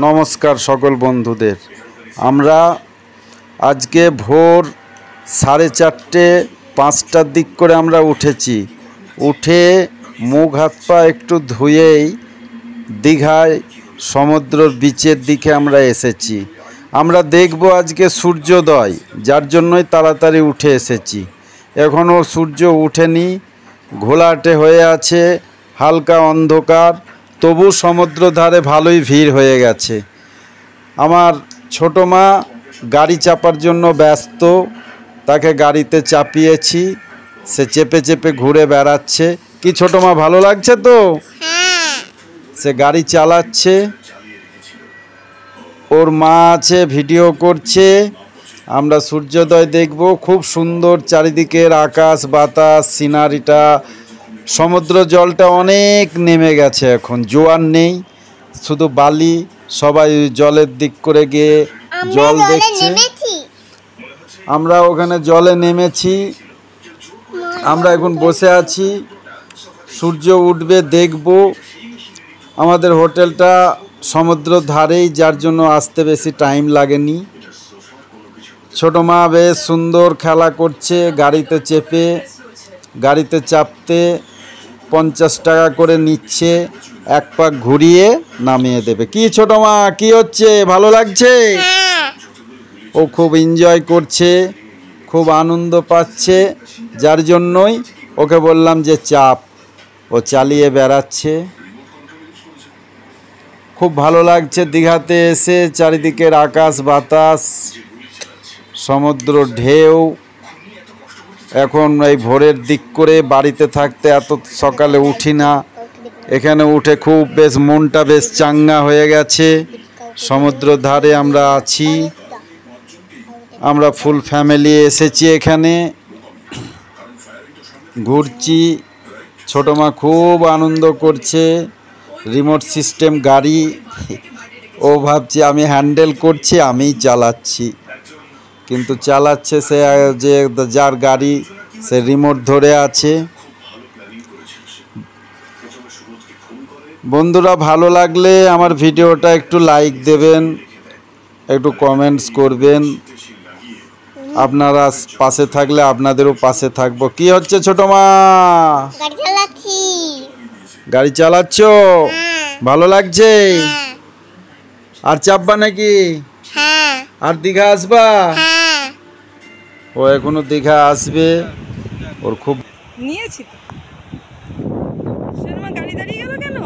নমস্কার সকল বন্ধুদের। আমরা আজকে ভোর 4:30-5টার দিক করে আমরা উঠেছি। উঠে মুখ হাত পা একটু ধুয়েই দীঘায় সমুদ্রের বিচের দিকে আমরা এসেছি। আমরা দেখব আজকে সূর্যোদয়, যার জন্যই তাড়াতাড়ি উঠে এসেছি। এখনও সূর্য ওঠেনি, ঘোলাটে হয়ে আছে, হালকা অন্ধকার, তবু সমুদ্র ধারে ভালোই ভিড় হয়ে গেছে। আমার ছোটো মা গাড়ি চাপার জন্য ব্যস্ত, তাকে গাড়িতে চাপিয়েছি, সে চেপে চেপে ঘুরে বেড়াচ্ছে। কি ছোটো মা, ভালো লাগছে তো? সে গাড়ি চালাচ্ছে, ওর মা আছে ভিডিও করছে। আমরা সূর্যোদয় দেখব, খুব সুন্দর চারিদিকের আকাশ বাতাস সিনারিটা। সমুদ্র জলটা অনেক নেমে গেছে, এখন জোয়ার নেই, শুধু বালি। সবাই জলের দিক করে গিয়ে জল দেখছে। আমরা ওখানে জলে নেমেছি, আমরা এখন বসে আছি, সূর্য উঠবে দেখব। আমাদের হোটেলটা সমুদ্র ধারেই, যার জন্য আসতে বেশি টাইম লাগেনি। ছোটো মা বেশ সুন্দর খেলা করছে গাড়িতে চেপে। গাড়িতে চাপতে 50 টাকা করে নিচ্ছে, এক পাক ঘুরিয়ে নামিয়ে দেবে। কি ছোটো মা, কি হচ্ছে, ভালো লাগছে? ও খুব এনজয় করছে, খুব আনন্দ পাচ্ছে, যার জন্যই ওকে বললাম যে চাপ। ও চালিয়ে বেড়াচ্ছে, খুব ভালো লাগছে দীঘাতে এসে। চারিদিকের আকাশ বাতাস, সমুদ্র ঢেউ। এখন এই ভোরের দিক করে বাড়িতে থাকতে এত সকালে উঠি না, এখানে উঠে খুব বেশ মনটা বেশ চাঙ্গা হয়ে গেছে। সমুদ্র ধারে আমরা আছি, আমরা ফুল ফ্যামিলি এসেছি এখানে, ঘুরছি। ছোটো মা খুব আনন্দ করছে, রিমোট সিস্টেম গাড়ি। ও ভাবছে আমি হ্যান্ডেল করছি, আমিই চালাচ্ছি, কিন্তু চালাচ্ছে সে, যে যার গাড়ি সে রিমোট ধরে আছে। বন্ধুরা, ভালো লাগলে আমার ভিডিওটা একটু লাইক দেবেন, একটু কমেন্টস করবেন। আপনারা পাশে থাকলে আপনাদেরও পাশে থাকবো। কি হচ্ছে ছোটো মা? গাড়ি চালাচ্ছ? ভালো লাগছে? আর চাপবা নাকি? আর দীঘা আসবা? ও এখনো দীঘা আসবে, ওর খুব নিয়েছি তো। শর্মা গাড়ি দাঁড়িয়ে গেল কেন?